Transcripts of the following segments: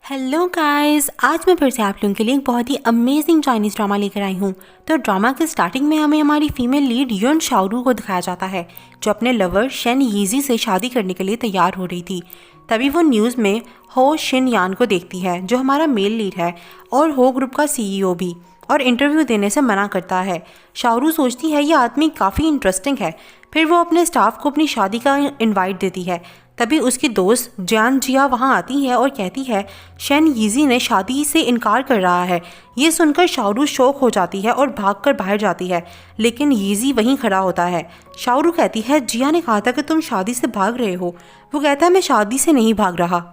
Hello guys, आज मैं फिर से आप लोगों के लिए एक बहुत ही अमेजिंग चाइनीज़ ड्रामा लेकर आई हूँ। तो ड्रामा के स्टार्टिंग में हमें हमारी फीमेल लीड युन शाओरू को दिखाया जाता है, जो अपने लवर शेन यीजी से शादी करने के लिए तैयार हो रही थी। तभी वो न्यूज़ में हो शिन यान को देखती है, जो हमारा मेल लीड है और हो ग्रुप का सीईओ भी, और इंटरव्यू देने से मना करता है। शाओरू सोचती है ये आदमी काफ़ी इंटरेस्टिंग है। फिर वो अपने स्टाफ को अपनी शादी का इनवाइट देती है। तभी उसकी दोस्त जान जिया वहाँ आती है और कहती है शेन यीजी ने शादी से इनकार कर रहा है। ये सुनकर शाओरू शौक हो जाती है और भागकर बाहर जाती है, लेकिन यीजी वहीं खड़ा होता है। शाओरू कहती है जिया ने कहा था कि तुम शादी से भाग रहे हो। वो कहता है मैं शादी से नहीं भाग रहा,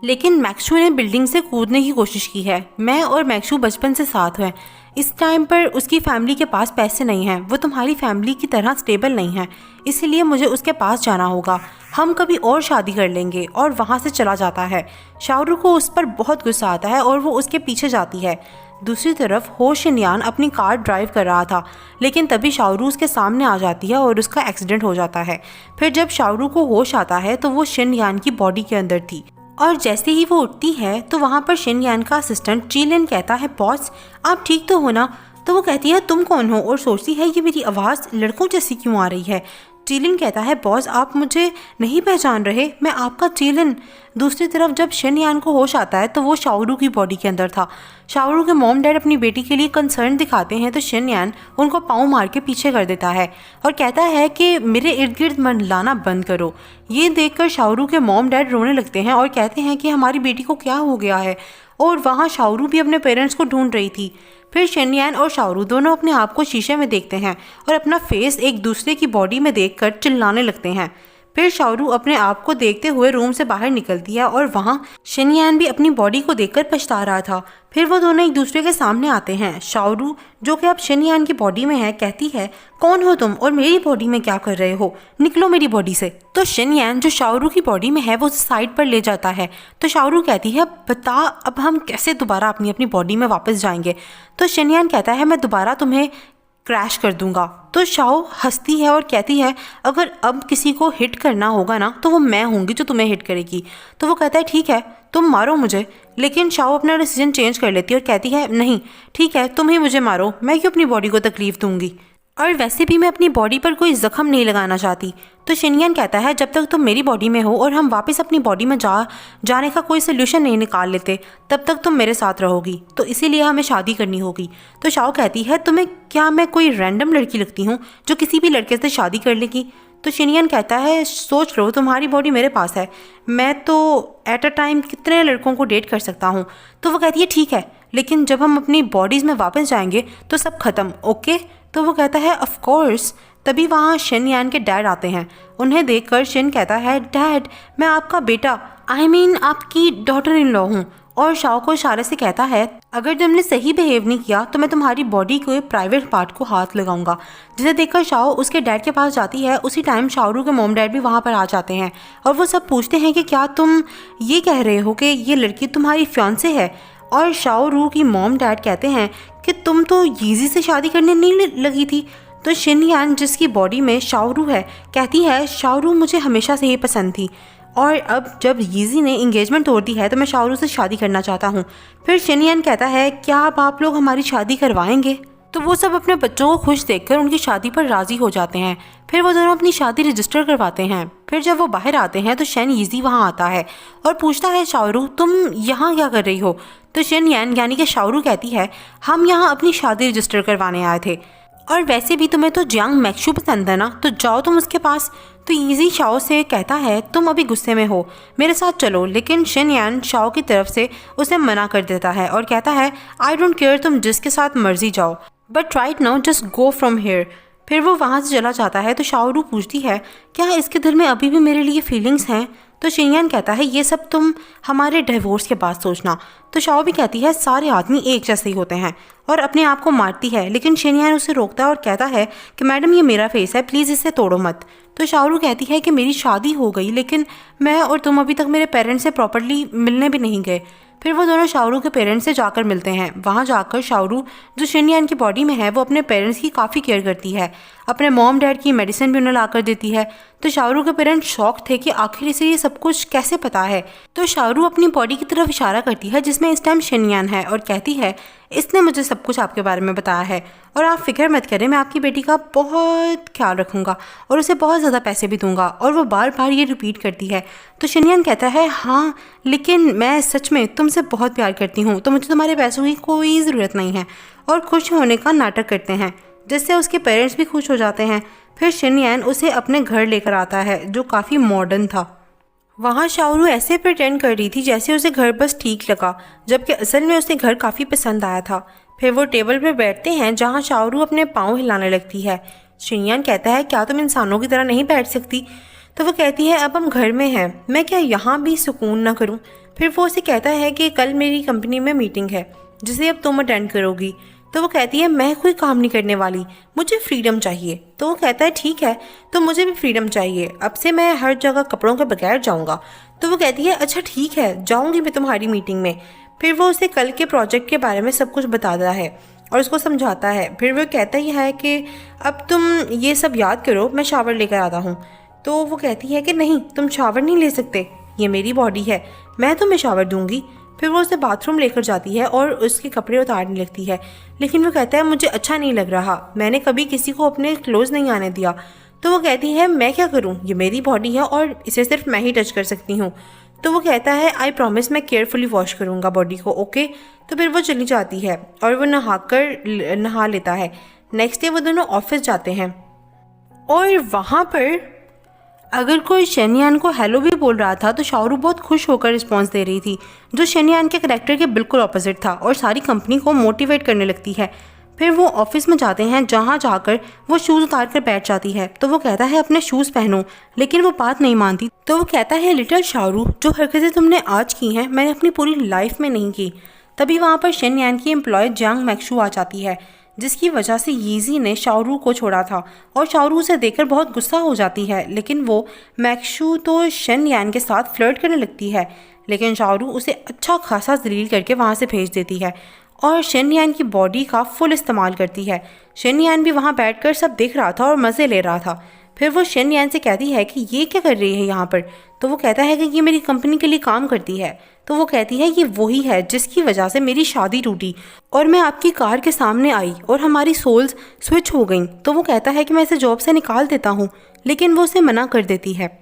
लेकिन मैक्सू ने बिल्डिंग से कूदने की कोशिश की है। मैं और मैक्सू बचपन से साथ हैं। इस टाइम पर उसकी फैमिली के पास पैसे नहीं हैं, वो तुम्हारी फैमिली की तरह स्टेबल नहीं है, इसीलिए मुझे उसके पास जाना होगा। हम कभी और शादी कर लेंगे। और वहाँ से चला जाता है। शाओरू को उस पर बहुत गुस्सा आता है और वो उसके पीछे जाती है। दूसरी तरफ हो शिनयान अपनी कार ड्राइव कर रहा था, लेकिन तभी शाओरू उसके सामने आ जाती है और उसका एक्सीडेंट हो जाता है। फिर जब शाओरू को होश आता है तो वो शिनयान की बॉडी के अंदर थी, और जैसे ही वो उठती है तो वहाँ पर शिनयान का असिस्टेंट चीलिन कहता है बॉस आप ठीक तो हो ना। तो वो कहती है तुम कौन हो, और सोचती है ये मेरी आवाज़ लड़कों जैसी क्यों आ रही है। चीलिन कहता है बॉस आप मुझे नहीं पहचान रहे, मैं आपका चीलिन। दूसरी तरफ जब शिनयान को होश आता है तो वो शाओरू की बॉडी के अंदर था। शाओरू के मॉम डैड अपनी बेटी के लिए कंसर्न दिखाते हैं तो शिनयान उनको पाँव मार के पीछे कर देता है और कहता है कि मेरे इर्द गिर्द मंडलाना बंद करो। ये देखकर शाओरू के मॉम डैड रोने लगते हैं और कहते हैं कि हमारी बेटी को क्या हो गया है, और वहाँ शाओरू भी अपने पेरेंट्स को ढूंढ रही थी। फिर शिनयान और शाओरू दोनों अपने आप को शीशे में देखते हैं और अपना फेस एक दूसरे की बॉडी में देखकर चिल्लाने लगते हैं। फिर शाओरू अपने आप को देखते हुए रूम से बाहर निकलती है और वहाँ शिनयान भी अपनी बॉडी को देखकर पछता रहा था। फिर वो दोनों एक दूसरे के सामने आते हैं। शाओरू जो कि अब शिनयान की बॉडी में है कहती है कौन हो तुम और मेरी बॉडी में क्या कर रहे हो, निकलो मेरी बॉडी से। तो शिनयान जो शाओरू की बॉडी में है वो साइड पर ले जाता है। तो शाओरू कहती है बता अब हम कैसे दोबारा अपनी अपनी बॉडी में वापस जाएंगे। तो शिनयान कहता है मैं दोबारा तुम्हें क्रैश कर दूंगा। तो शाओ हंसती है और कहती है अगर अब किसी को हिट करना होगा ना तो वो मैं होंगी जो तुम्हें हिट करेगी। तो वो कहता है ठीक है तुम मारो मुझे, लेकिन शाओ अपना डिसीजन चेंज कर लेती है और कहती है नहीं ठीक है तुम ही मुझे मारो, मैं क्यों अपनी बॉडी को तकलीफ दूंगी, और वैसे भी मैं अपनी बॉडी पर कोई जख्म नहीं लगाना चाहती। तो शिनयान कहता है जब तक तुम मेरी बॉडी में हो और हम वापस अपनी बॉडी में जाने का कोई सोल्यूशन नहीं निकाल लेते तब तक तुम मेरे साथ रहोगी, तो इसीलिए हमें शादी करनी होगी। तो शाओ कहती है तुम्हें क्या मैं कोई रैंडम लड़की लगती हूँ जो किसी भी लड़के से शादी कर लेगी। तो शिनयान कहता है सोच लो तुम्हारी बॉडी मेरे पास है, मैं तो एट अ टाइम कितने लड़कों को डेट कर सकता हूँ। तो वो कहती है ठीक है, लेकिन जब हम अपनी बॉडीज़ में वापस जाएंगे तो सब खत्म, ओके। तो वो कहता है ऑफ कोर्स। तभी वहाँ शिनयान के डैड आते हैं। उन्हें देखकर शिन कहता है डैड मैं आपका बेटा आपकी डॉटर इन लॉ हूँ, और शाओ को इशारे से कहता है अगर तुमने सही बिहेव नहीं किया तो मैं तुम्हारी बॉडी के प्राइवेट पार्ट को हाथ लगाऊंगा। जिसे देखकर शाओ उसके डैड के पास जाती है। उसी टाइम शाओरू के मॉम डैड भी वहाँ पर आ जाते हैं और वो सब पूछते हैं कि क्या तुम ये कह रहे हो कि ये लड़की तुम्हारी फियांसे है। और शाओरू की मॉम डैड कहते हैं कि तुम तो यीजी से शादी करने नहीं लगी थी। तो शिनयान जिसकी बॉडी में शाओरू है कहती है शाओरू मुझे हमेशा से ही पसंद थी, और अब जब यीजी ने इंगेजमेंट तोड़ दी है तो मैं शाओरू से शादी करना चाहता हूँ। फिर शिनयान कहता है क्या अब आप लोग हमारी शादी करवाएंगे। तो वो सब अपने बच्चों को खुश देखकर उनकी शादी पर राज़ी हो जाते हैं। फिर वो दोनों अपनी शादी रजिस्टर करवाते हैं। फिर जब वो बाहर आते हैं तो शेन यीजी वहाँ आता है और पूछता है शाओरू तुम यहाँ क्या कर रही हो। तो शिनयान यानी कि शाओरू कहती है हम यहाँ अपनी शादी रजिस्टर करवाने आए थे, और वैसे भी तुम्हें तो जियांग मैक्सू पसंद है ना, तो जाओ तुम उसके पास। तो यीजी शाओ से कहता है तुम अभी गुस्से में हो, मेरे साथ चलो, लेकिन शिनयान शाओ की तरफ से उसे मना कर देता है और कहता है आई डोंट केयर तुम जिसके साथ मर्जी जाओ, but right now just go from here. फिर वो वहाँ से चला जाता है। तो शाओरू पूछती है क्या इसके दिल में अभी भी मेरे लिए फीलिंग्स हैं। तो शिनयान कहता है ये सब तुम हमारे डिवोर्स के बाद सोचना। तो शाओ भी कहती है सारे आदमी एक जैसे ही होते हैं, और अपने आप को मारती है, लेकिन शेनयान उसे रोकता है और कहता है कि मैडम ये मेरा फेस है, प्लीज़ इसे तोड़ो मत। तो शाहरू कहती है कि मेरी शादी हो गई, लेकिन मैं और तुम अभी तक मेरे पेरेंट्स से प्रॉपरली मिलने भी नहीं गए। फिर वो दोनों शाहरू के पेरेंट्स से जाकर मिलते हैं। वहाँ जाकर शाहरू जो शेनयान की बॉडी में है वो अपने पेरेंट्स की काफ़ी केयर करती है, अपने मॉम डैड की मेडिसिन भी उन्हें ला कर देती है। तो शाहरू के पेरेंट्स शॉक थे कि आखिर इसे ये सब कुछ कैसे पता है। तो शाहरू अपनी बॉडी की तरफ इशारा करती है जिसमें इस टाइम शेनयान है और कहती है इसने मुझे सब कुछ आपके बारे में बताया है और आप फिक्र मत करें, मैं आपकी बेटी का बहुत ख्याल रखूंगा और उसे बहुत ज़्यादा पैसे भी दूंगा। और वो बार बार ये रिपीट करती है। तो शेनयान कहता है हाँ, लेकिन मैं सच में तुमसे बहुत प्यार करती हूँ, तो मुझे तुम्हारे पैसों की कोई ज़रूरत नहीं है। और खुश होने का नाटक करते हैं जिससे उसके पेरेंट्स भी खुश हो जाते हैं। फिर शेनयान उसे अपने घर लेकर आता है जो काफ़ी मॉडर्न था। वहाँ शाहरू ऐसे प्रिटेंड कर रही थी जैसे उसे घर बस ठीक लगा, जबकि असल में उसे घर काफ़ी पसंद आया था। फिर वो टेबल पर बैठते हैं जहाँ शाहरू अपने पाँव हिलाने लगती है। शेनयान कहता है क्या तुम इंसानों की तरह नहीं बैठ सकती? तो वो कहती है अब हम घर में हैं, मैं क्या यहाँ भी सुकून ना करूँ? फिर वो उसे कहता है कि कल मेरी कंपनी में मीटिंग है जिसे अब तुम अटेंड करोगी। तो वो कहती है मैं कोई काम नहीं करने वाली, मुझे फ्रीडम चाहिए। तो वो कहता है ठीक है, तो मुझे भी फ्रीडम चाहिए, अब से मैं हर जगह कपड़ों के बगैर जाऊँगा। तो वो कहती है अच्छा ठीक है, जाऊँगी मैं तुम्हारी मीटिंग में। फिर वो उसे कल के प्रोजेक्ट के बारे में सब कुछ बताता है और उसको समझाता है। फिर वो कहता ही है कि अब तुम ये सब याद करो, मैं शावर लेकर आता हूँ। तो वो कहती है कि नहीं, तुम शावर नहीं ले सकते, ये मेरी बॉडी है, मैं तुम्हें शावर दूंगी। फिर वो उसे बाथरूम लेकर जाती है और उसके कपड़े उतारने लगती है, लेकिन वो कहता है मुझे अच्छा नहीं लग रहा, मैंने कभी किसी को अपने क्लोज नहीं आने दिया। तो वो कहती है मैं क्या करूं, ये मेरी बॉडी है और इसे सिर्फ मैं ही टच कर सकती हूँ। तो वो कहता है आई प्रॉमिस, मैं केयरफुली वॉश करूँगा बॉडी को, ओके। तो फिर वो चली जाती है और वो नहा लेता है। नेक्स्ट डे वो दोनों ऑफिस जाते हैं और वहाँ पर अगर कोई शेनयान को हेलो भी बोल रहा था तो शाहरू बहुत खुश होकर रिस्पॉन्स दे रही थी, जो शेनयान के करैक्टर के बिल्कुल ऑपोजिट था और सारी कंपनी को मोटिवेट करने लगती है। फिर वो ऑफिस में जाते हैं जहाँ जाकर वो शूज़ उतार कर बैठ जाती है। तो वो कहता है अपने शूज़ पहनो, लेकिन वो बात नहीं मानती। तो वो कहता है लिटिल शाहरू, जो हरकतें तुमने आज की हैं मैंने अपनी पूरी लाइफ में नहीं की। तभी वहाँ पर शेनयान की एम्प्लॉय जियांग मैक्शू आ जाती है, जिसकी वजह से यीजी ने शाहरू को छोड़ा था और शाहरू उसे देखकर बहुत गुस्सा हो जाती है। लेकिन वो मैक्शू तो शेनयान के साथ फ्लर्ट करने लगती है, लेकिन शाहरू उसे अच्छा खासा जलील करके वहाँ से भेज देती है और शेनयान की बॉडी का फुल इस्तेमाल करती है। शेनयान भी वहाँ बैठकर सब देख रहा था और मज़े ले रहा था। फिर वो शेनयान से कहती है कि ये क्या कर रही है यहाँ पर? तो वो कहता है कि ये मेरी कंपनी के लिए काम करती है। तो वो कहती है ये वही है जिसकी वजह से मेरी शादी टूटी और मैं आपकी कार के सामने आई और हमारी सोल्स स्विच हो गई। तो वो कहता है कि मैं इसे जॉब से निकाल देता हूँ, लेकिन वो उसे मना कर देती है।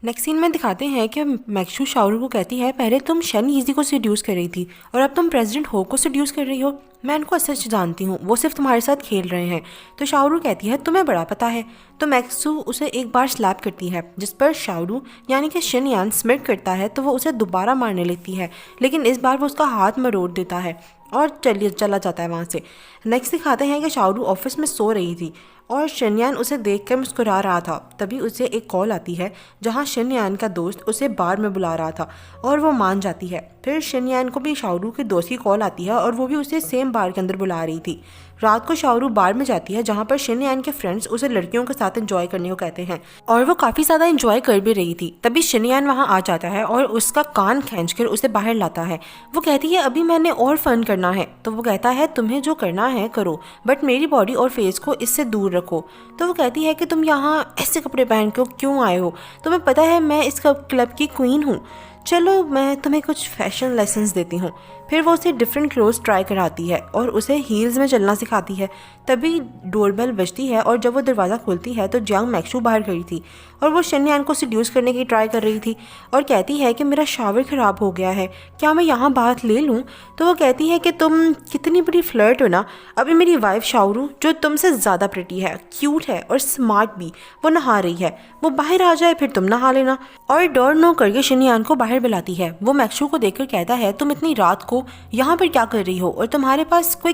नेक्स्ट सीन में दिखाते हैं कि मैक्शू शाहरू को कहती है पहले तुम शन यीजी को सेड्यूस कर रही थी और अब तुम प्रेसिडेंट हो को सेड्यूस कर रही हो। मैं उनको अच्छे से जानती हूँ, वो सिर्फ तुम्हारे साथ खेल रहे हैं। तो शाहरू कहती है तुम्हें बड़ा पता है। तो मैक्सू उसे एक बार स्लैप करती है, जिस पर शाहरू यानी कि शेनयान स्मिट करता है। तो वो उसे दोबारा मारने लगती है, लेकिन इस बार वो उसका हाथ मरोड़ देता है और चला जाता है वहाँ से। नेक्स्ट दिखाते हैं कि शाहरू ऑफिस में सो रही थी और शेनयान उसे देखकर मुस्कुरा रहा था। तभी उसे एक कॉल आती है जहाँ शेनयान का दोस्त उसे बार में बुला रहा था और वो मान जाती है। फिर शेनयान को भी शाहरू के दोस्त की कॉल आती है और वो भी उसे सेम बार के अंदर बुला रही थी। रात को शाहरू बार में जाती है जहाँ पर शेनयान के फ्रेंड्स उसे लड़कियों के साथ एंजॉय करने को कहते हैं और वो काफ़ी ज़्यादा एंजॉय कर भी रही थी। तभी शेनयान वहाँ आ जाता है और उसका कान खींचकर उसे बाहर लाता है। वो कहती है अभी मैंने और फन करना है। तो वो कहता है तुम्हें जो करना है करो, बट मेरी बॉडी और फेस को इससे दूर रखो। तो वो कहती है कि तुम यहाँ ऐसे कपड़े पहन के क्यों आए हो? तुम्हें पता है मैं इस क्लब की क्वीन हूँ, चलो मैं तुम्हें कुछ फैशन लेसन्स देती हूँ। फिर वो उसे डिफरेंट क्लोथ्स ट्राई कराती है और उसे हील्स में चलना सिखाती है। तभी डोरबेल बजती है और जब वो दरवाज़ा खोलती है तो जियांग मैक्शू बाहर खड़ी थी और वो शेनयान को सेड्यूस करने की ट्राई कर रही थी और कहती है कि मेरा शावर ख़राब हो गया है, क्या मैं यहाँ बात ले लूँ? तो वो कहती है कि तुम कितनी बड़ी फ्लर्ट हो ना। अभी मेरी वाइफ शाहरू जो तुमसे ज़्यादा प्रिटी है, क्यूट है और स्मार्ट भी, वो नहा रही है, वो बाहर आ जाए फिर तुम नहा लेना। और डोर नो करके शेनयान को बाहर बुलाती है। वो मैक्शू को देखकर कहता है तुम इतनी रात को यहाँ पर क्या कर रही हो और तुम्हारे पास कोई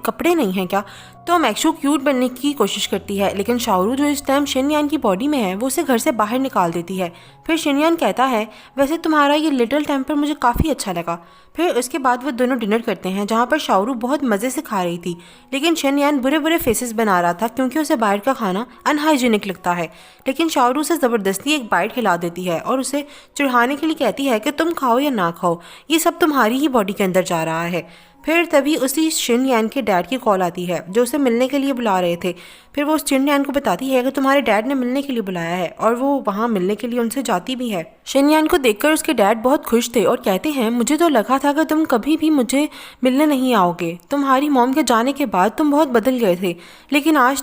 कपड़े नहीं हैं क्या? तो मैक्शू क्यूट बनने की कोशिश करती है, लेकिन शाओरू जो इस टाइम शिनयान की बॉडी में है वो उसे घर से बाहर निकाल देती है। फिर शिनयान कहता है वैसे तुम्हारा ये लिटिल टेम्पर मुझे काफ़ी अच्छा लगा। फिर उसके बाद वो दोनों डिनर करते हैं, जहाँ पर शाओरू बहुत मज़े से खा रही थी, लेकिन शिनयान बुरे बुरे फेसेस बना रहा था क्योंकि उसे बाहर का खाना अनहाइजीनिक लगता है। लेकिन शाओरू उसे ज़बरदस्ती एक बाइट खिला देती है और उसे चिढ़ाने के लिए कहती है कि तुम खाओ या ना खाओ, ये सब तुम्हारी ही बॉडी के अंदर जा रहा है। फिर तभी उसी शिनयान के डैड की कॉल आती है जो उसे मिलने के लिए बुला रहे थे। फिर वो उस शिनयान को बताती है कि तुम्हारे डैड ने मिलने के लिए बुलाया है, और वो वहाँ मिलने के लिए उनसे जाती भी है। शिनयान को देखकर उसके डैड बहुत खुश थे और कहते हैं मुझे तो लगा था कि तुम कभी भी मुझे मिलने नहीं आओगे, तुम्हारी मॉम के जाने के बाद तुम बहुत बदल गए थे, लेकिन आज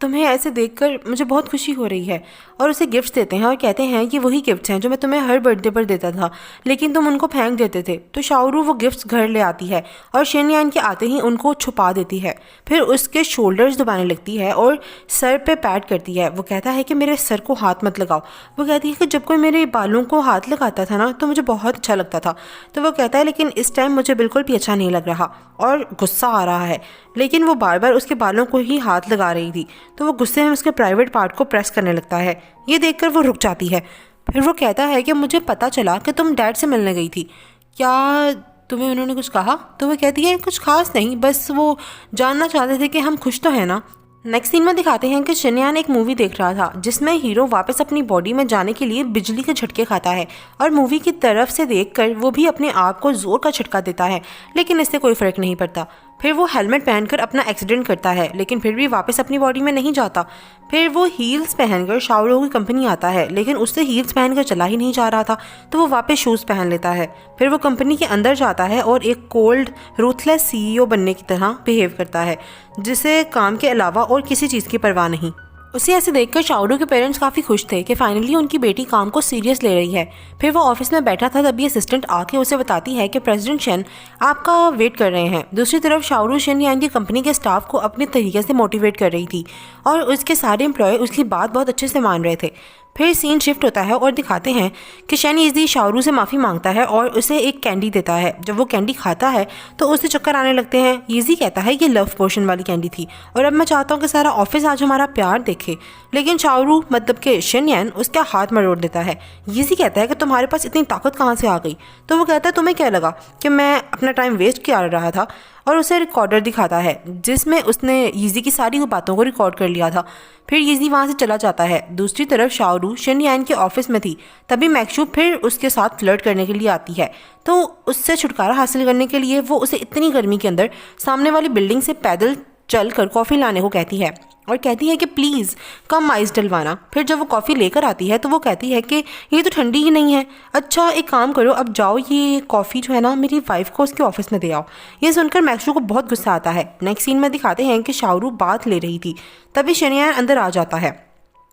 तुम्हें ऐसे देखकर मुझे बहुत खुशी हो रही है। और उसे गिफ्ट्स देते हैं और कहते हैं कि वही गिफ्ट्स हैं जो मैं तुम्हें हर बर्थडे पर देता था, लेकिन तुम उनको फेंक देते थे। तो शाओरू वो गिफ्ट्स घर ले आती है और शिनयान के आते ही उनको छुपा देती है। फिर उसके शोल्डर्स दबाने लगती है और सर पे पैट करती है। वो कहता है कि मेरे सर को हाथ मत लगाओ। वो कहती है कि जब कोई मेरे बालों को हाथ लगाता था ना तो मुझे बहुत अच्छा लगता था। तो वो कहता है लेकिन इस टाइम मुझे बिल्कुल भी अच्छा नहीं लग रहा और गुस्सा आ रहा है, लेकिन वो बार बार उसके बालों को ही हाथ लगा रही थी। तो वो गुस्से में उसके प्राइवेट पार्ट को प्रेस करने लगता है। ये देखकर वो रुक जाती है। फिर वो कहता है कि मुझे पता चला कि तुम डैड से मिलने गई थी, क्या तुम्हें उन्होंने कुछ कहा? तो वो कहती है कुछ खास नहीं, बस वो जानना चाहते थे कि हम खुश तो हैं ना। नेक्स्ट सीन में दिखाते हैं कि शिनयान एक मूवी देख रहा था जिसमें हीरो वापस अपनी बॉडी में जाने के लिए बिजली के झटके खाता है, और मूवी की तरफ से देखकर वो भी अपने आप को जोर का झटका देता है, लेकिन इससे कोई फर्क नहीं पड़ता। फिर वो हेलमेट पहनकर अपना एक्सीडेंट करता है, लेकिन फिर भी वापस अपनी बॉडी में नहीं जाता। फिर वो हील्स पहनकर शाओरू की कंपनी आता है, लेकिन उससे हील्स पहनकर चला ही नहीं जा रहा था, तो वो वापस शूज़ पहन लेता है। फिर वो कंपनी के अंदर जाता है और एक कोल्ड रूथलेस सीईओ बनने की तरह बिहेव करता है, जिसे काम के अलावा और किसी चीज़ की परवाह नहीं। उसे ऐसे देखकर शाओरू के पेरेंट्स काफ़ी खुश थे कि फाइनली उनकी बेटी काम को सीरियस ले रही है। फिर वो ऑफिस में बैठा था, तभी असिस्टेंट आके उसे बताती है कि प्रेसिडेंट शेन आपका वेट कर रहे हैं। दूसरी तरफ शाओरू शिनयान की कंपनी के स्टाफ को अपने तरीके से मोटिवेट कर रही थी और उसके सारे एम्प्लॉय उसकी बात बहुत अच्छे से मान रहे थे। फिर सीन शिफ्ट होता है और दिखाते हैं कि शेन यीज़ी शाओरू से माफ़ी मांगता है और उसे एक कैंडी देता है। जब वो कैंडी खाता है तो उसे चक्कर आने लगते हैं। यीज़ी कहता है कि लव पोशन वाली कैंडी थी और अब मैं चाहता हूँ कि सारा ऑफिस आज हमारा प्यार देखे, लेकिन शाओरू मतलब कि शिनयान उसका हाथ मरोड़ देता है। यीज़ी कहता है कि तुम्हारे पास इतनी ताकत कहाँ से आ गई? तो वो कहता है तुम्हें क्या लगा कि मैं अपना टाइम वेस्ट कर रहा था? और उसे रिकॉर्डर दिखाता है जिसमें उसने यीज़ी की सारी बातों को रिकॉर्ड कर लिया था। फिर यीज़ी वहाँ से चला जाता है। दूसरी तरफ शाओरू शिनयान के ऑफिस में थी, तभी मैक्शू फिर उसके साथ फ्लर्ट करने के लिए आती है। तो उससे छुटकारा हासिल करने के लिए वो उसे इतनी गर्मी के अंदर सामने वाली बिल्डिंग से पैदल चल कर कॉफ़ी लाने को कहती है और कहती है कि प्लीज़ कम आइस डलवाना। फिर जब वो कॉफ़ी लेकर आती है तो वो कहती है कि ये तो ठंडी ही नहीं है। अच्छा एक काम करो, अब जाओ ये कॉफ़ी जो है ना मेरी वाइफ को उसके ऑफिस में दे आओ। ये सुनकर मैक्शू को बहुत गुस्सा आता है। नेक्स्ट सीन में दिखाते हैं कि शाओरू बात ले रही थी, तभी शिनयान अंदर आ जाता है।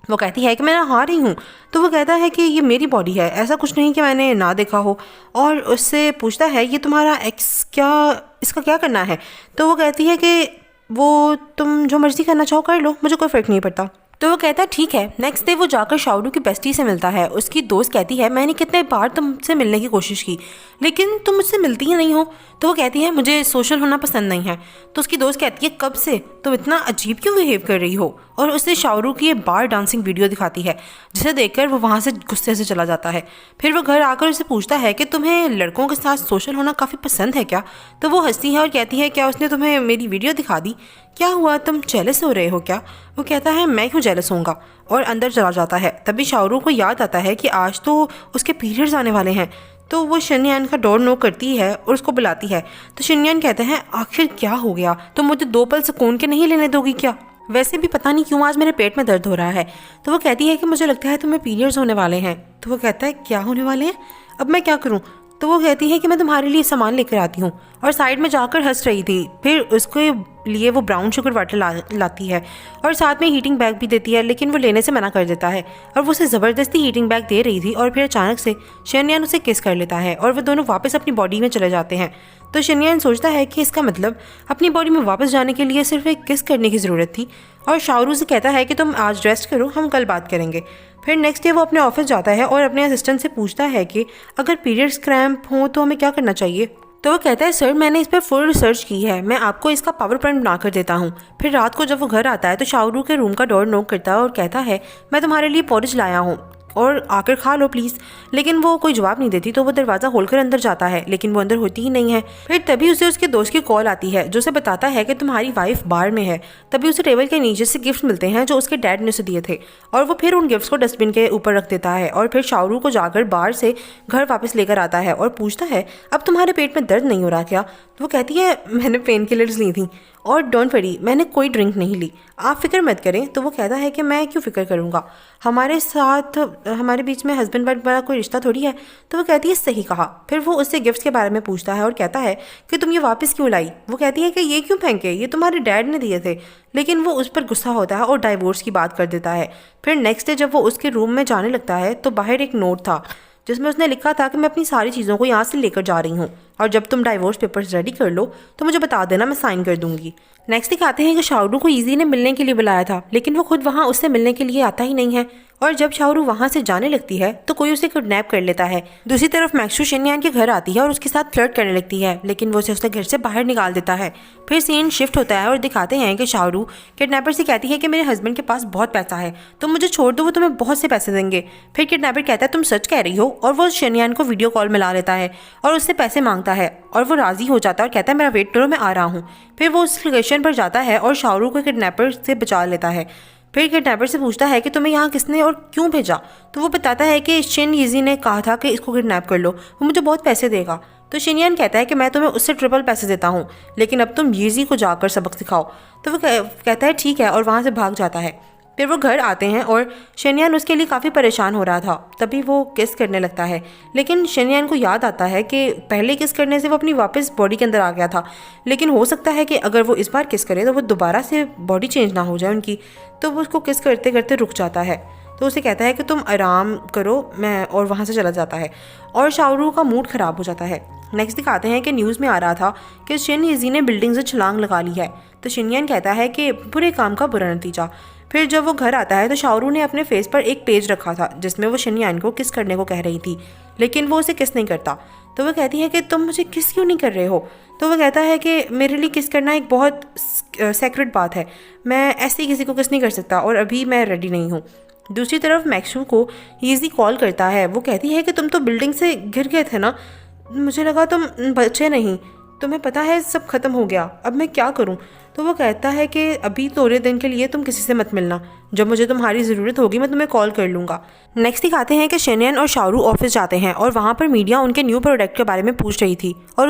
वो कहती है कि मैं नहा रही हूँ। तो वो कहता है कि ये मेरी बॉडी है, ऐसा कुछ नहीं कि मैंने ना देखा हो, और उससे पूछता है ये तुम्हारा एक्स क्या, इसका क्या करना है? तो वो कहती है कि वो तुम जो मर्जी करना चाहो कर लो, मुझे कोई फ़र्क नहीं पड़ता। तो वो कहता है ठीक है। नेक्स्ट डे वो जाकर शाओरू की बेस्टी से मिलता है। उसकी दोस्त कहती है मैंने कितने बार तुमसे मिलने की कोशिश की, लेकिन तुम मुझसे मिलती ही नहीं हो। तो वो कहती है मुझे सोशल होना पसंद नहीं है। तो उसकी दोस्त कहती है कब से तुम इतना अजीब क्यों बिहेव कर रही हो? और उससे शाओरू की ये बार डांसिंग वीडियो दिखाती है, जिसे देखकर वो वहाँ से गुस्से से चला जाता है। फिर वो घर आकर उसे पूछता है कि तुम्हें लड़कों के साथ सोशल होना काफ़ी पसंद है क्या? तो वो हंसती है और कहती है क्या उसने तुम्हें मेरी वीडियो दिखा दी? क्या हुआ, तुम जेलस हो रहे हो क्या? वो कहता है मैं क्यों जेलस होऊंगा, और अंदर चला जाता है। तभी शाओरू को याद आता है कि आज तो उसके पीरियड्स आने वाले हैं। तो वो शिनयान का डोर नॉक करती है और उसको बुलाती है। तो शिनयान कहते हैं आखिर क्या हो गया, तुम मुझे 2 पल सुकून के नहीं लेने दोगी क्या? वैसे भी पता नहीं क्यों आज मेरे पेट में दर्द हो रहा है। तो वो कहती है कि मुझे लगता है तुम्हें पीरियड्स होने वाले हैं। तो वो कहता है क्या होने वाले हैं, अब मैं क्या करूँ? तो वो कहती है कि मैं तुम्हारे लिए सामान लेकर आती हूँ, और साइड में जाकर हंस रही थी। फिर उसके लिए वो ब्राउन शुगर वाटर लाती है और साथ में हीटिंग बैग भी देती है, लेकिन वो लेने से मना कर देता है और वो उसे ज़बरदस्ती हीटिंग बैग दे रही थी। और फिर अचानक से शिनयान उसे किस कर लेता है और वो दोनों वापस अपनी बॉडी में चले जाते हैं। तो शिनयान सोचता है कि इसका मतलब अपनी बॉडी में वापस जाने के लिए सिर्फ एक किस करने की ज़रूरत थी, और शाओरू से कहता है कि तुम आज रेस्ट करो, हम कल बात करेंगे। फिर नेक्स्ट डे वो अपने ऑफिस जाता है और अपने असिस्टेंट से पूछता है कि अगर पीरियड्स क्रैम्प हो तो हमें क्या करना चाहिए। तो वो कहता है सर मैंने इस पर फुल रिसर्च की है, मैं आपको इसका पावर पॉइंट बना कर देता हूँ। फिर रात को जब वो घर आता है तो शाहरुख के रूम का डोर नॉक करता है और कहता है मैं तुम्हारे लिए पोरिज लाया हूँ और आकर खा लो प्लीज़। लेकिन वो कोई जवाब नहीं देती तो वो दरवाज़ा खोलकर अंदर जाता है, लेकिन वो अंदर होती ही नहीं है। फिर तभी उसे उसके दोस्त की कॉल आती है जो उसे बताता है कि तुम्हारी वाइफ बाहर में है। तभी उसे टेबल के नीचे से गिफ्ट मिलते हैं जो उसके डैड ने उसे दिए थे, और वो फिर उन गिफ्ट्स को डस्टबिन के ऊपर रख देता है। और फिर शाहरुख को जाकर बाहर से घर वापस लेकर आता है और पूछता है अब तुम्हारे पेट में दर्द नहीं हो रहा क्या? तो वो कहती है मैंने पेन किलर्स ली थी और डोंट वरी मैंने कोई ड्रिंक नहीं ली, आप फिक्र मत करें। तो वो कहता है कि मैं क्यों फिक्र करूँगा, हमारे साथ हमारे बीच में हस्बैंड वाइफ वाला कोई रिश्ता थोड़ी है। तो वो कहती है सही कहा। फिर वो उससे गिफ्ट्स के बारे में पूछता है और कहता है कि तुम ये वापस क्यों लाई? वो कहती है कि ये क्यों फेंके, ये तुम्हारे डैड ने दिए थे। लेकिन वो उस पर गुस्सा होता है और डाइवोर्स की बात कर देता है। फिर नेक्स्ट डे जब वो उसके रूम में जाने लगता है तो बाहर एक नोट था जिसमें उसने लिखा था कि मैं अपनी सारी चीज़ों को यहाँ से लेकर जा रही हूँ और जब तुम डाइवोर्स पेपर्स रेडी कर लो तो मुझे बता देना, मैं साइन कर दूंगी। नेक्स्ट दिखाते हैं कि शाहरुख को ईजी ने मिलने के लिए बुलाया था, लेकिन वो खुद वहाँ उससे मिलने के लिए आता ही नहीं है। और जब शाहरुख वहाँ से जाने लगती है तो कोई उसे किडनैप कर लेता है। दूसरी तरफ मैक्सू शेनयान के घर आती है और उसके साथ फ्लर्ट करने लगती है, लेकिन वो उसे उसके घर से बाहर निकाल देता है। फिर सीन शिफ्ट होता है और दिखाते हैं कि शाहरुख किडनैपर से कहती है कि मेरे हस्बैंड के पास बहुत पैसा है, तुम मुझे छोड़ दो, वो तुम्हें बहुत से पैसे देंगे। फिर किडनैपर कहता है तुम सच कह रही हो, और वो शेनयान को वीडियो कॉल मिला लेता है और उससे पैसे मांगता है और वो राजी हो जाता है और कहता है मेरा वेट करो, मैं आ रहा हूँ। फिर वो उस लोकेशन पर जाता है और शाहरुख को किडनैपर से बचा लेता है। फिर किडनैपर से पूछता है कि तुम्हें यहाँ किसने और क्यों भेजा? तो वो बताता है कि शिन यीजी ने कहा था कि इसको किडनैप कर लो, वो मुझे बहुत पैसे देगा। तो शिनयान कहता है कि मैं तुम्हें उससे ट्रिपल पैसे देता हूँ, लेकिन अब तुम यीजी को जाकर सबक सिखाओ। तो वो कहता है ठीक है और वहाँ से भाग जाता है। फिर वो घर आते हैं और शेनयान उसके लिए काफ़ी परेशान हो रहा था। तभी वो किस करने लगता है, लेकिन शेनयान को याद आता है कि पहले किस करने से वो अपनी वापस बॉडी के अंदर आ गया था, लेकिन हो सकता है कि अगर वो इस बार किस करे तो वो दोबारा से बॉडी चेंज ना हो जाए उनकी। तो वो उसको किस करते करते रुक जाता है। तो उसे कहता है कि तुम आराम करो, मैं, और वहाँ से चला जाता है और शाहरुख का मूड ख़राब हो जाता है। नेक्स्ट दिखाते हैं कि न्यूज़ में आ रहा था कि शिन यीजी ने बिल्डिंग से छलांग लगा ली है। तो शिनयान कहता है कि बुरे काम का बुरा नतीजा। फिर जब वो घर आता है तो शाहरुख ने अपने फेस पर एक पेज रखा था जिसमें वो शिनयान को किस करने को कह रही थी, लेकिन वो उसे किस नहीं करता। तो वो कहती है कि तुम मुझे किस क्यों नहीं कर रहे हो? तो वो कहता है कि मेरे लिए किस करना एक बहुत सेक्रेट बात है, मैं ऐसे ही किसी को किस नहीं कर सकता और अभी मैं रेडी नहीं हूँ। दूसरी तरफ मैक्सू को यीजी कॉल करता है। वो कहती है कि तुम तो बिल्डिंग से गिर गए थे ना, मुझे लगा तुम बचे नहीं, तुम्हें पता है सब खत्म हो गया, अब मैं क्या करूं? तो वो कहता है कि अभी थोड़े दिन के लिए तुम किसी से मत मिलना, जब मुझे तुम्हारी ज़रूरत होगी मैं तुम्हें कॉल कर लूँगा। नेक्स्ट दिखाते हैं कि शेनयान और शाहरुख ऑफिस जाते हैं और वहाँ पर मीडिया उनके न्यू प्रोडक्ट के बारे में पूछ रही थी और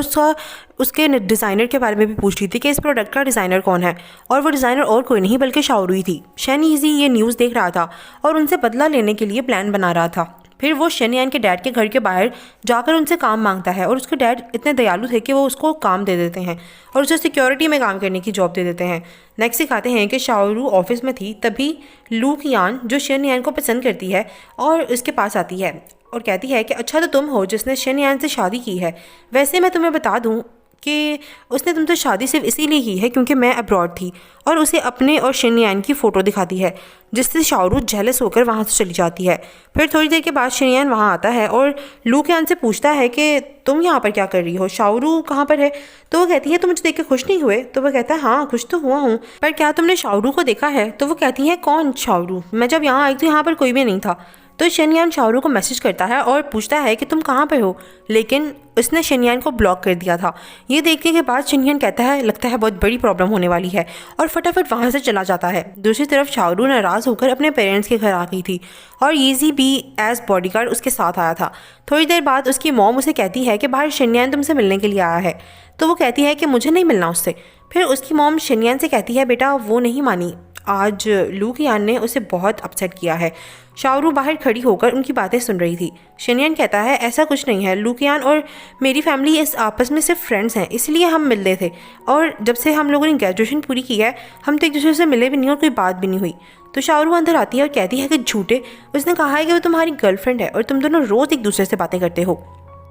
उसके डिज़ाइनर के बारे में भी पूछ रही थी कि इस प्रोडक्ट का डिज़ाइनर कौन है, और वो डिज़ाइनर और कोई नहीं बल्कि शाहरुख ही थी। शेन यीजी ये न्यूज़ देख रहा था और उनसे बदला लेने के लिए प्लान बना रहा था। फिर वो शेनयान के डैड के घर के बाहर जाकर उनसे काम मांगता है और उसके डैड इतने दयालु थे कि वो उसको काम दे देते हैं और उसे सिक्योरिटी में काम करने की जॉब दे देते हैं। नेक्स्ट दिखाते हैं कि शाहरुख ऑफिस में थी, तभी लू कियान जो शेनयान को पसंद करती है और उसके पास आती है और कहती है कि अच्छा तो तुम हो जिसने शेनयान से शादी की है, वैसे मैं तुम्हें बता दूँ कि उसने तुमसे शादी सिर्फ इसीलिए की है क्योंकि मैं अब्रॉड थी। और उसे अपने और शेनयान की फ़ोटो दिखाती है जिससे शाहरुख जेलस होकर वहाँ से चली जाती है। फिर थोड़ी देर के बाद शेनयान वहाँ आता है और लू कियान से पूछता है कि तुम यहाँ पर क्या कर रही हो, शाहरुख कहाँ पर है? तो वो कहती है तुम मुझे देख के खुश नहीं हुए? तो वो कहता है हाँ खुश तो हुआ हूँ, पर क्या तुमने शाहरुख को देखा है? तो वो कहती है कौन शाहरुख? मैं जब यहाँ आई तो यहाँ पर कोई भी नहीं था। तो शेनयान शाहरुख को मैसेज करता है और पूछता है कि तुम कहाँ पे हो, लेकिन उसने शेनयान को ब्लॉक कर दिया था। ये देखने के बाद शेनयान कहता है लगता है बहुत बड़ी प्रॉब्लम होने वाली है और फटाफट वहाँ से चला जाता है। दूसरी तरफ शाहरुख नाराज़ होकर अपने पेरेंट्स के घर आ गई थी और यीजी भी एज बॉडीगार्ड उसके साथ आया था। थोड़ी देर बाद उसकी मॉम उसे कहती है कि बाहर शेनयान तुमसे मिलने के लिए आया है। तो वो कहती है कि मुझे नहीं मिलना उससे। फिर उसकी मॉम शेनयान से कहती है बेटा वो नहीं मानी, आज लू कियान ने उसे बहुत अपसेट किया है। शाहरुख बाहर खड़ी होकर उनकी बातें सुन रही थी। शेनयान कहता है ऐसा कुछ नहीं है, लू कियान और मेरी फैमिली इस आपस में सिर्फ फ्रेंड्स हैं, इसलिए हम मिल रहे थे, और जब से हम लोगों ने ग्रेजुएशन पूरी की है हम तो एक दूसरे से मिले भी नहीं और कोई बात भी नहीं हुई। तो शाहरुख अंदर आती है और कहती है कि झूठे, उसने कहा है कि वो तुम्हारी गर्लफ्रेंड है और तुम दोनों रोज़ एक दूसरे से बातें करते हो।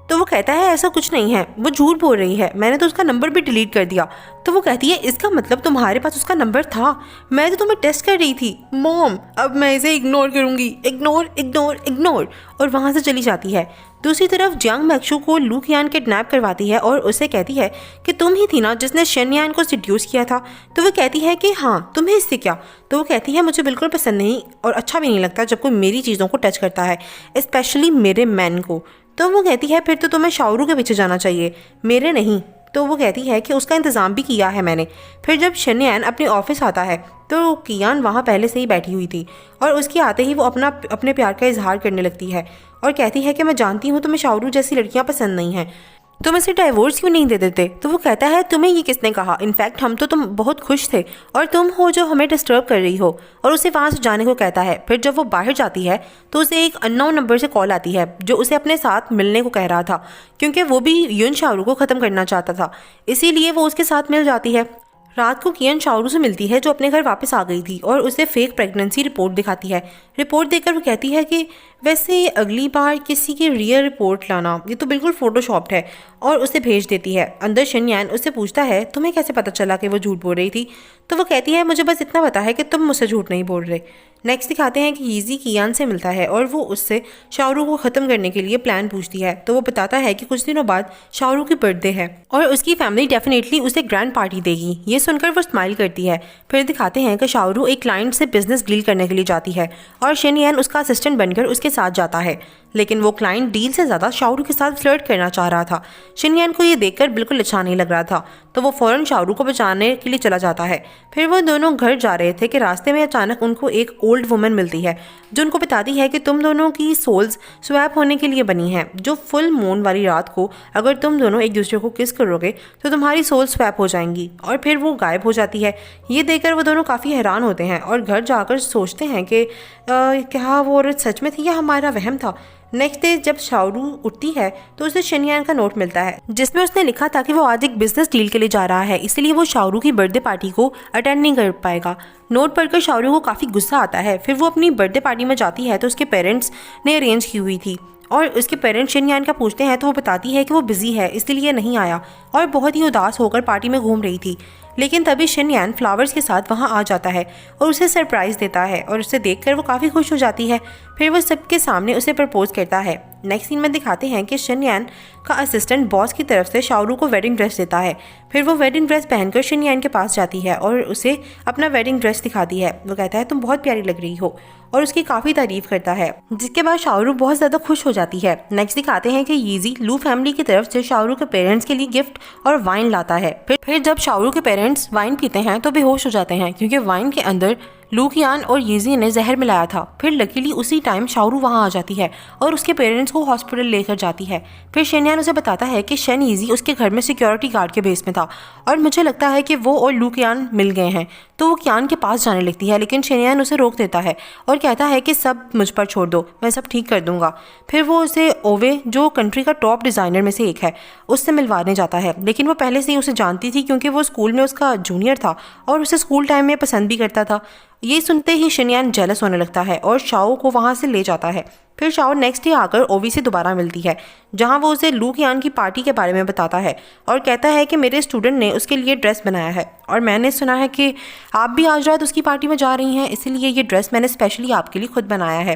तो वो कहता है ऐसा कुछ नहीं है, वो झूठ बोल रही है, मैंने तो उसका नंबर भी डिलीट कर दिया। तो वो कहती है इसका मतलब तुम्हारे पास उसका नंबर था, मैं तो तुम्हें टेस्ट कर रही थी मॉम, अब मैं इसे इग्नोर करूँगी, इग्नोर इग्नोर इग्नोर, और वहाँ से चली जाती है। दूसरी तरफ जियांग मैक्शू को लू कियान किडनैप करवाती है और उसे कहती है कि तुम ही थी ना जिसने शेन यान को सिड्यूस किया था। तो वो कहती है कि हाँ, तुम्हें इससे क्या। तो वो कहती है मुझे बिल्कुल पसंद नहीं और अच्छा भी नहीं लगता जब कोई मेरी चीज़ों को टच करता है, स्पेशली मेरे मैन को। तो वो कहती है फिर तो तुम्हें शाओरू के पीछे जाना चाहिए, मेरे नहीं। तो वो कहती है कि उसका इंतज़ाम भी किया है मैंने। फिर जब शेन यान अपने ऑफिस आता है तो कियान वहाँ पहले से ही बैठी हुई थी और उसके आते ही वो अपने प्यार का इजहार करने लगती है और कहती है कि मैं जानती हूँ तुम्हें शाओरू जैसी लड़कियाँ पसंद नहीं हैं, तुम इसे डाइवोर्स क्यों नहीं दे देते। तो वो कहता है तुम्हें ये किसने कहा, इनफैक्ट हम तो तुम बहुत खुश थे और तुम हो जो हमें डिस्टर्ब कर रही हो, और उसे वहाँ से जाने को कहता है। फिर जब वो बाहर जाती है तो उसे एक अननोन नंबर से कॉल आती है जो उसे अपने साथ मिलने को कह रहा था, क्योंकि वो भी युन शाओरू को ख़त्म करना चाहता था, इसीलिए वो उसके साथ मिल जाती है। रात को कियान शाओरू से मिलती है जो अपने घर वापस आ गई थी और उसे फेक प्रेगनेंसी रिपोर्ट दिखाती है। रिपोर्ट देखकर वो कहती है कि वैसे अगली बार किसी की रियल रिपोर्ट लाना, ये तो बिल्कुल फोटोशॉप्ड है, और उसे भेज देती है। अंदर शेन यान उससे पूछता है तुम्हें कैसे पता चला कि वो झूठ बोल रही थी। तो वो कहती है मुझे बस इतना पता है कि तुम मुझसे झूठ नहीं बोल रहे। नेक्स्ट दिखाते हैं कि यीजी कियान से मिलता है और वो उससे शाओरू को ख़त्म करने के लिए प्लान पूछती है। तो वो बताता है कि कुछ दिनों बाद शाओरू की बर्थडे है और उसकी फैमिली डेफिनेटली उसे ग्रैंड पार्टी देगी। ये सुनकर वो स्माइल करती है। फिर दिखाते हैं कि शाओरू एक क्लाइंट से बिजनेस डील करने के लिए जाती है और शेन यान उसका असिस्टेंट बनकर उसके साथ जाता है, लेकिन वो क्लाइंट डील से ज़्यादा शाओरू के साथ फ्लर्ट करना चाह रहा था। शेन यान को ये देखकर बिल्कुल अच्छा नहीं लग रहा था, तो वो फ़ौरन शाओरू को बचाने के लिए चला जाता है। फिर वो दोनों घर जा रहे थे कि रास्ते में अचानक उनको एक ओल्ड वुमन मिलती है जो उनको बताती है कि तुम दोनों की सोल्स स्वैप होने के लिए बनी हैं, जो फुल मून वाली रात को अगर तुम दोनों एक दूसरे को किस करोगे तो तुम्हारी सोल स्वैप हो जाएंगी, और फिर वो गायब हो जाती है। ये देखकर वो दोनों काफ़ी हैरान होते हैं और घर जाकर सोचते हैं कि क्या वो औरत सच में थी या हमारा वहम था। नेक्स्ट डे जब शाओरू उठती है तो उसे शेन यान का नोट मिलता है जिसमें उसने लिखा था कि वो आज एक बिजनेस डील के लिए जा रहा है, इसलिए वो शाओरू की बर्थडे पार्टी को अटेंड नहीं कर पाएगा। नोट पढ़कर शाओरू को काफ़ी गुस्सा आता है। फिर वो अपनी बर्थडे पार्टी में जाती है तो उसके पेरेंट्स ने अरेंज की हुई थी और उसके पेरेंट्स शेन यान का पूछते हैं तो वो बताती है कि वो बिजी है इसलिए नहीं आया और बहुत ही उदास होकर पार्टी में घूम रही थी। लेकिन तभी शेन यान फ्लावर्स के साथ वहाँ आ जाता है और उसे सरप्राइज़ देता है और उसे देखकर वो काफ़ी खुश हो जाती है। फिर वो सबके सामने उसे प्रपोज करता है। नेक्स्ट सीन में दिखाते हैं कि शेन यान का असिस्टेंट बॉस की तरफ से शाओरू को वेडिंग ड्रेस देता है। फिर वो वेडिंग ड्रेस पहनकर शेन यान के पास जाती है और उसे अपना वेडिंग ड्रेस दिखाती है। वो कहता है तुम बहुत प्यारी लग रही हो और उसकी काफ़ी तारीफ करता है, जिसके बाद शाओरू बहुत ज़्यादा खुश हो जाती है। नेक्स्ट दिखाते हैं कि यीजी लू फैमिली की तरफ से शाओरू के पेरेंट्स के लिए गिफ्ट और वाइन लाता है। फिर जब शाओरू के पेरेंट्स वाइन पीते हैं तो बेहोश हो जाते हैं क्योंकि वाइन के अंदर लू कियान और यीजी ने जहर मिलाया था। फिर लकीली उसी टाइम शाओरू वहाँ आ जाती है और उसके पेरेंट्स को हॉस्पिटल लेकर जाती है। फिर शेन यान उसे बताता है कि शेन यीजी उसके घर में सिक्योरिटी गार्ड के बेस में था और मुझे लगता है कि वो और लू कियान मिल गए हैं। तो वो कियान के पास जाने लगती है, लेकिन शेन यान उसे रोक देता है और कहता है कि सब मुझ पर छोड़ दो, मैं सब ठीक कर दूंगा। फिर वो उसे ओवे, जो कंट्री का टॉप डिज़ाइनर में से एक है, उससे मिलवाने जाता है, लेकिन वो पहले से ही उसे जानती थी क्योंकि वो स्कूल में उसका जूनियर था और उसे स्कूल टाइम में पसंद भी करता था। ये सुनते ही शेन यान जेलस होने लगता है और शाओ को वहाँ से ले जाता है। फिर शाओ नेक्स्ट डे आकर ओवी से दोबारा मिलती है जहाँ वो उसे लू कियान की पार्टी के बारे में बताता है और कहता है कि मेरे स्टूडेंट ने उसके लिए ड्रेस बनाया है और मैंने सुना है कि आप भी आज रात उसकी पार्टी में जा रही हैं, इसीलिए ये ड्रेस मैंने स्पेशली आपके लिए खुद बनाया है,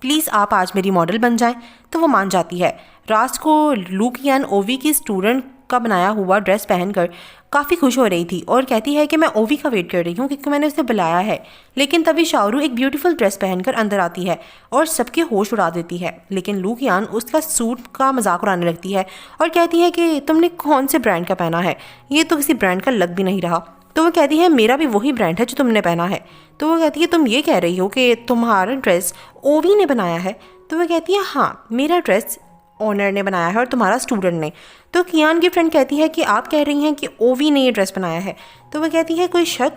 प्लीज़ आप आज मेरी मॉडल बन जाएं। तो वो मान जाती है। रात को लू कियान ओवी की स्टूडेंट का बनाया हुआ ड्रेस पहनकर काफ़ी खुश हो रही थी और कहती है कि मैं ओवी का वेट कर रही हूँ क्योंकि मैंने उसे बुलाया है। लेकिन तभी शाओरू एक ब्यूटीफुल ड्रेस पहनकर अंदर आती है और सबके होश उड़ा देती है, लेकिन लू कियान उसका सूट का मजाक उड़ाने लगती है और कहती है कि तुमने कौन से ब्रांड का पहना है, ये तो किसी ब्रांड का लग भी नहीं रहा। तो वो कहती है मेरा भी वही ब्रांड है जो तुमने पहना है। तो वो कहती है तुम ये कह रही हो कि तुम्हारा ड्रेस ओवी ने बनाया है। तो वो कहती है हाँ, मेरा ड्रेस ओनर ने बनाया है और तुम्हारा स्टूडेंट ने। तो कियान की फ्रेंड कहती है कि आप कह रही हैं कि ओवी ने ये ड्रेस बनाया है। तो वो कहती है कोई शक।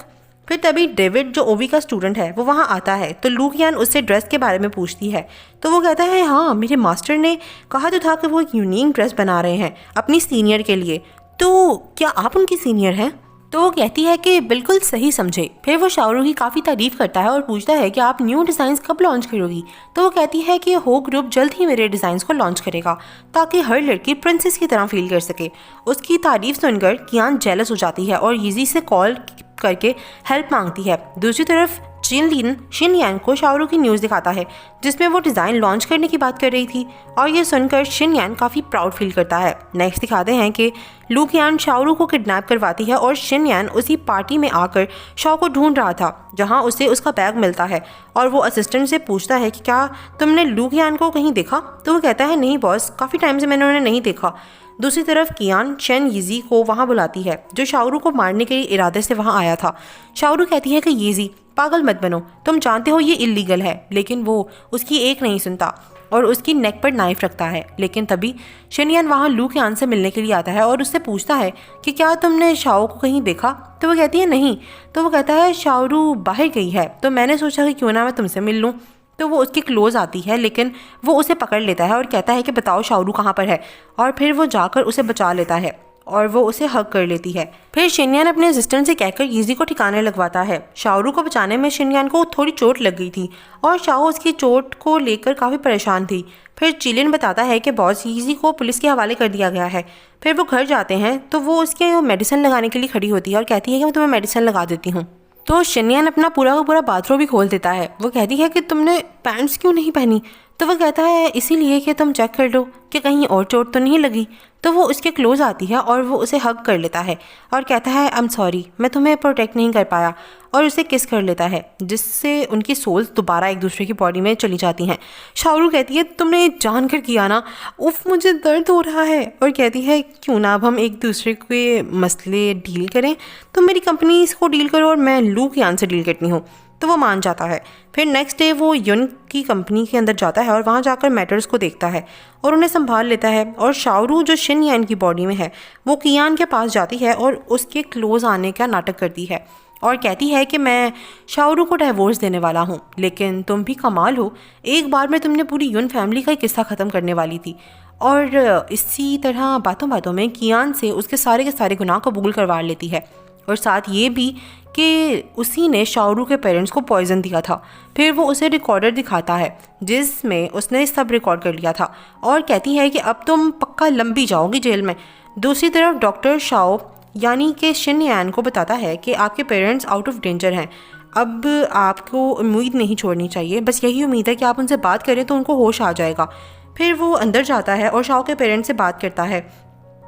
फिर तभी डेविड, जो ओवी का स्टूडेंट है, वो वहाँ आता है तो लू कियान उससे ड्रेस के बारे में पूछती है। तो वो कहता है हाँ, मेरे मास्टर ने कहा तो था कि वो एक यूनिक ड्रेस बना रहे हैं अपनी सीनियर के लिए, तो क्या आप उनकी सीनियर हैं। तो वो कहती है कि बिल्कुल सही समझे। फिर वो शाओरू की काफ़ी तारीफ करता है और पूछता है कि आप न्यू डिज़ाइंस कब लॉन्च करोगी। तो वो कहती है कि हो ग्रुप जल्द ही मेरे डिज़ाइंस को लॉन्च करेगा ताकि हर लड़की प्रिंसेस की तरह फील कर सके। उसकी तारीफ सुनकर कियान जेलस हो जाती है और यीजी से कॉल करके हेल्प मांगती है। दूसरी तरफ शिन यान को शाओरू की न्यूज़ दिखाता है जिसमें वो डिज़ाइन लॉन्च करने की बात कर रही थी और ये सुनकर शिन यान काफ़ी प्राउड फील करता है। नेक्स्ट दिखाते हैं कि लू कियान शाओरू को किडनैप करवाती है और शिन यान उसी पार्टी में आकर शाओ को ढूंढ रहा था जहां उसे उसका बैग मिलता है और वो असिस्टेंट से पूछता है कि क्या तुमने लू कियान को कहीं देखा। तो वो कहता है नहीं बॉस, काफ़ी टाइम से मैंने उन्हें नहीं देखा। दूसरी तरफ कियान शेन यीजी को वहाँ बुलाती है जो शाओरू को मारने के इरादे से वहाँ आया था। शाओरू कहती है कि यीजी पागल मत बनो, तुम जानते हो ये इलीगल है, लेकिन वो उसकी एक नहीं सुनता और उसकी नेक पर नाइफ रखता है। लेकिन तभी शिनयान वहाँ लू कियान से मिलने के लिए आता है और उससे पूछता है कि क्या तुमने शाओ को कहीं देखा। तो वो कहती है नहीं। तो वो कहता है शाओरू बाहर गई है तो मैंने सोचा कि क्यों ना मैं तुमसे मिल लूँ। तो वो उसके क्लोज आती है लेकिन वो उसे पकड़ लेता है और कहता है कि बताओ शाओरू कहाँ पर है, और फिर वो जाकर उसे बचा लेता है और वो उसे हग कर लेती है। फिर शिनयान अपने असिस्टेंट से कहकर यीजी को ठिकाने लगवाता है। शाओरू को बचाने में शिनयान को थोड़ी चोट लग गई थी और शाओ उसकी चोट को लेकर काफ़ी परेशान थी। फिर चिलिन बताता है कि बॉस यीजी को पुलिस के हवाले कर दिया गया है। फिर वो घर जाते हैं तो वो उसके मेडिसिन लगाने के लिए खड़ी होती है और कहती है कि मैं तुम्हें मेडिसिन लगा देती हूँ। तो शिनयान अपना पूरा का पूरा बाथरूम भी खोल देता है। वो कहती है कि तुमने पैंट्स क्यों नहीं पहनी। तो वो कहता है इसीलिए कि तुम चेक कर लो कि कहीं और चोट तो नहीं लगी। तो वो उसके क्लोज आती है और वो उसे हग कर लेता है और कहता है आई एम सॉरी, मैं तुम्हें प्रोटेक्ट नहीं कर पाया, और उसे किस कर लेता है जिससे उनकी सोल्स दोबारा एक दूसरे की बॉडी में चली जाती हैं। शाओरू कहती है तुमने ये जान कर किया ना, उफ मुझे दर्द हो रहा है, और कहती है क्यों ना अब हम एक दूसरे के मसले डील करें, तुम मेरी कंपनी इसको डील करो और मैं लू कियान से डील करती हूँ। तो वो मान जाता है। फिर नेक्स्ट डे वो युन की कंपनी के अंदर जाता है और वहाँ जाकर मैटर्स को देखता है और उन्हें संभाल लेता है। और शाओरू जो शिन यान की बॉडी में है वो कियान के पास जाती है और उसके क्लोज आने का नाटक करती है और कहती है कि मैं शाओरू को डिवोर्स देने वाला हूँ, लेकिन तुम भी कमाल हो, एक बार में तुमने पूरी युन फैमिली का किस्सा ख़त्म करने वाली थी। और इसी तरह बातों बातों में कियान से उसके सारे के सारे गुनाह कबूल करवा लेती है और साथ ये भी कि उसी ने शाओरू के पेरेंट्स को पॉइजन दिया था। फिर वो उसे रिकॉर्डर दिखाता है जिसमें उसने सब रिकॉर्ड कर लिया था और कहती है कि अब तुम पक्का लंबी जाओगी जेल में। दूसरी तरफ डॉक्टर शाओ यानी कि शिन यान को बताता है कि आपके पेरेंट्स आउट ऑफ डेंजर हैं, अब आपको उम्मीद नहीं छोड़नी चाहिए, बस यही उम्मीद है कि आप उनसे बात करें तो उनको होश आ जाएगा। फिर वो अंदर जाता है और शाओ के पेरेंट्स से बात करता है,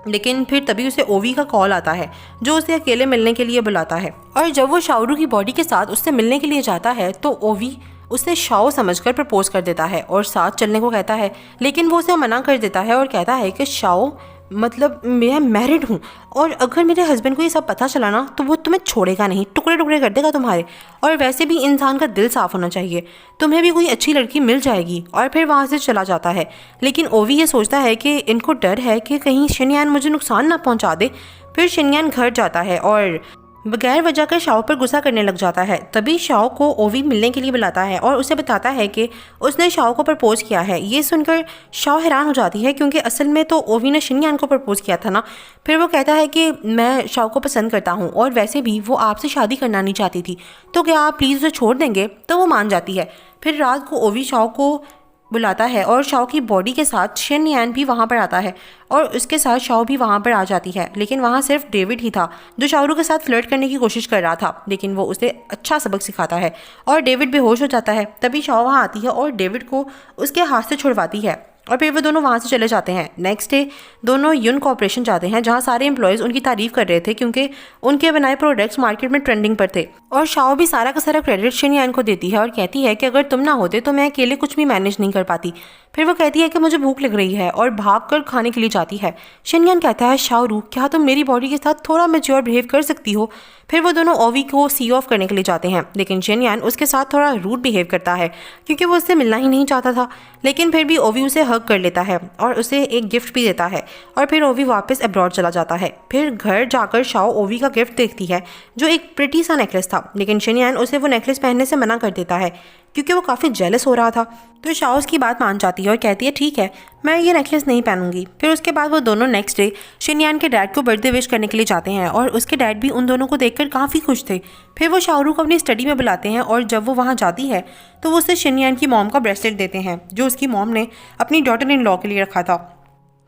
लेकिन फिर तभी उसे ओवी का कॉल आता है जो उसे अकेले मिलने के लिए बुलाता है। और जब वो शाओरू की बॉडी के साथ उससे मिलने के लिए जाता है तो ओवी उसे शाओ समझकर प्रपोज कर देता है और साथ चलने को कहता है, लेकिन वो उसे मना कर देता है और कहता है कि शाओ मतलब मैं मैरिड हूँ और अगर मेरे हस्बैंड को ये सब पता चला ना तो वो तुम्हें छोड़ेगा नहीं, टुकड़े टुकड़े कर देगा तुम्हारे, और वैसे भी इंसान का दिल साफ़ होना चाहिए, तुम्हें भी कोई अच्छी लड़की मिल जाएगी। और फिर वहाँ से चला जाता है। लेकिन ओवी ये सोचता है कि इनको डर है कि कहीं शिनयान मुझे नुकसान ना पहुँचा दे। फिर शिनयान घर जाता है और बगैर वजह कर शाओ पर गुस्सा करने लग जाता है। तभी शाओ को ओवी मिलने के लिए बुलाता है और उसे बताता है कि उसने शाओ को प्रपोज किया है। ये सुनकर शाओ हैरान हो जाती है क्योंकि असल में तो ओवी ने शिनयान को प्रपोज किया था ना। फिर वो कहता है कि मैं शाओ को पसंद करता हूँ और वैसे भी वो आपसे शादी करना नहीं चाहती थी, तो क्या आप प्लीज़ उसे छोड़ देंगे। तो वो मान जाती है। फिर रात को ओवी शाओ को बुलाता है और शाओ की बॉडी के साथ शिन यान भी वहाँ पर आता है और उसके साथ शाओ भी वहाँ पर आ जाती है। लेकिन वहाँ सिर्फ डेविड ही था जो शाओरू के साथ फ्लर्ट करने की कोशिश कर रहा था, लेकिन वो उसे अच्छा सबक सिखाता है और डेविड बेहोश हो जाता है। तभी शाओ वहाँ आती है और डेविड को उसके हाथ से छुड़वाती है और फिर वो दोनों वहाँ से चले जाते हैं। नेक्स्ट डे दोनों युन कॉर्पोरेशन जाते हैं जहाँ सारे एम्प्लॉयज़ उनकी तारीफ कर रहे थे क्योंकि उनके बनाए प्रोडक्ट्स मार्केट में ट्रेंडिंग पर थे। और शाओ भी सारा का सारा क्रेडिट शिनयान को देती है और कहती है कि अगर तुम ना होते तो मैं अकेले कुछ भी मैनेज नहीं कर पाती। फिर वो कहती है कि मुझे भूख लग रही है और भागकर खाने के लिए जाती है। शिनयान कहता है शाओरू क्या तुम मेरी बॉडी के साथ थोड़ा मैच्योर बिहेव कर सकती हो। फिर वो दोनों ओवी को सी ऑफ करने के लिए जाते हैं, लेकिन शिनयान उसके साथ थोड़ा रूड बिहेव करता है क्योंकि वो उससे मिलना ही नहीं चाहता था। लेकिन फिर भी ओवी उसे हग कर लेता है और उसे एक गिफ्ट भी देता है और फिर ओवी वापस अब्रॉड चला जाता है। फिर घर जाकर शाओ ओवी का गिफ्ट देखती है जो एक प्रिटी सा नेकलेस था था, लेकिन शिनयान उसे वो नेकलेस पहनने से मना कर देता है क्योंकि वो काफ़ी जेलस हो रहा था। तो शाओ उसकी बात मान जाती है और कहती है ठीक है, मैं ये नेकलेस नहीं पहनूंगी। फिर उसके बाद वो दोनों नेक्स्ट डे शिनयान के डैड को बर्थडे विश करने के लिए जाते हैं और उसके डैड भी उन दोनों को देखकर काफ़ी खुश थे। फिर वो शाओरू को अपनी स्टडी में बुलाते हैं और जब वो वहाँ जाती है तो वो उसे शिनयान की मॉम का ब्रेसलेट देते हैं जो उसकी मॉम ने अपनी डॉटर इन लॉ के लिए रखा था।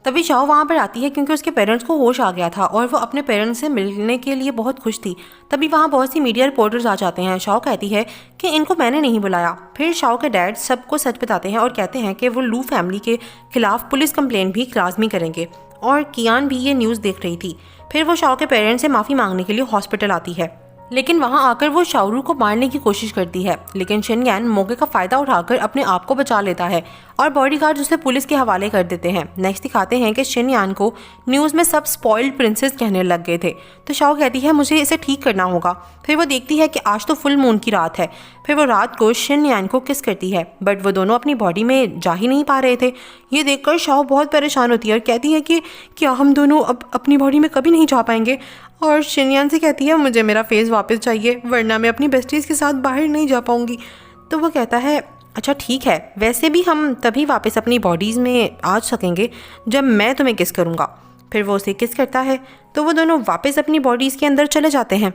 तभी शाओ वहाँ पर आती है क्योंकि उसके पेरेंट्स को होश आ गया था और वो अपने पेरेंट्स से मिलने के लिए बहुत खुश थी। तभी वहाँ बहुत सी मीडिया रिपोर्टर्स आ जाते हैं। शाओ कहती है कि इनको मैंने नहीं बुलाया। फिर शाओ के डैड सबको सच बताते हैं और कहते हैं कि वो लू फैमिली के खिलाफ पुलिस कंप्लेंट भी लाजमी करेंगे और कियान भी ये न्यूज़ देख रही थी। फिर वो शाओ के पेरेंट्स से माफ़ी मांगने के लिए हॉस्पिटल आती है, लेकिन वहां आकर वो शाओरू को मारने की कोशिश करती है, लेकिन शिनयान मौके का फ़ायदा उठाकर अपने आप को बचा लेता है और बॉडीगार्ड्स उसे पुलिस के हवाले कर देते हैं। नेक्स्ट दिखाते हैं कि शिनयान को न्यूज़ में सब स्पॉइल्ड प्रिंसेस कहने लग गए थे। तो शाओ कहती है मुझे इसे ठीक करना होगा। फिर वो देखती है कि आज तो फुल मून की रात है। फिर वो रात को शिनयान को किस करती है, बट वो दोनों अपनी बॉडी में जा ही नहीं पा रहे थे। ये देखकर शाओ बहुत परेशान होती है और कहती है कि क्या हम दोनों अब अपनी बॉडी में कभी नहीं जा पाएंगे। और शिनयान से कहती है मुझे मेरा फेस वापस चाहिए वरना मैं अपनी बेस्टीज के साथ बाहर नहीं जा पाऊंगी। तो वो कहता है अच्छा ठीक है, वैसे भी हम तभी वापस अपनी बॉडीज़ में आ सकेंगे जब मैं तुम्हें किस करूँगा। फिर वो उसे किस करता है तो वो दोनों वापस अपनी बॉडीज़ के अंदर चले जाते हैं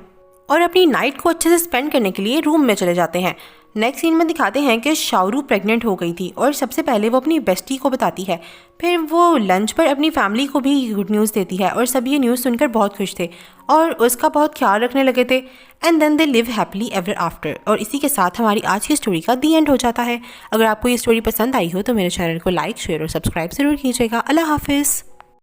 और अपनी नाइट को अच्छे से स्पेंड करने के लिए रूम में चले जाते हैं। नेक्स्ट सीन में दिखाते हैं कि शाओरू प्रेग्नेंट हो गई थी और सबसे पहले वो अपनी बेस्टी को बताती है। फिर वो लंच पर अपनी फैमिली को भी गुड न्यूज़ देती है और सब ये न्यूज़ सुनकर बहुत खुश थे और उसका बहुत ख्याल रखने लगे थे। And then they live happily ever after. और इसी के साथ हमारी आज की स्टोरी का दी एंड हो जाता है। अगर आपको ये स्टोरी पसंद आई हो तो मेरे चैनल को लाइक, शेयर और सब्सक्राइब ज़रूर कीजिएगा। अल्लाह हाफिज़।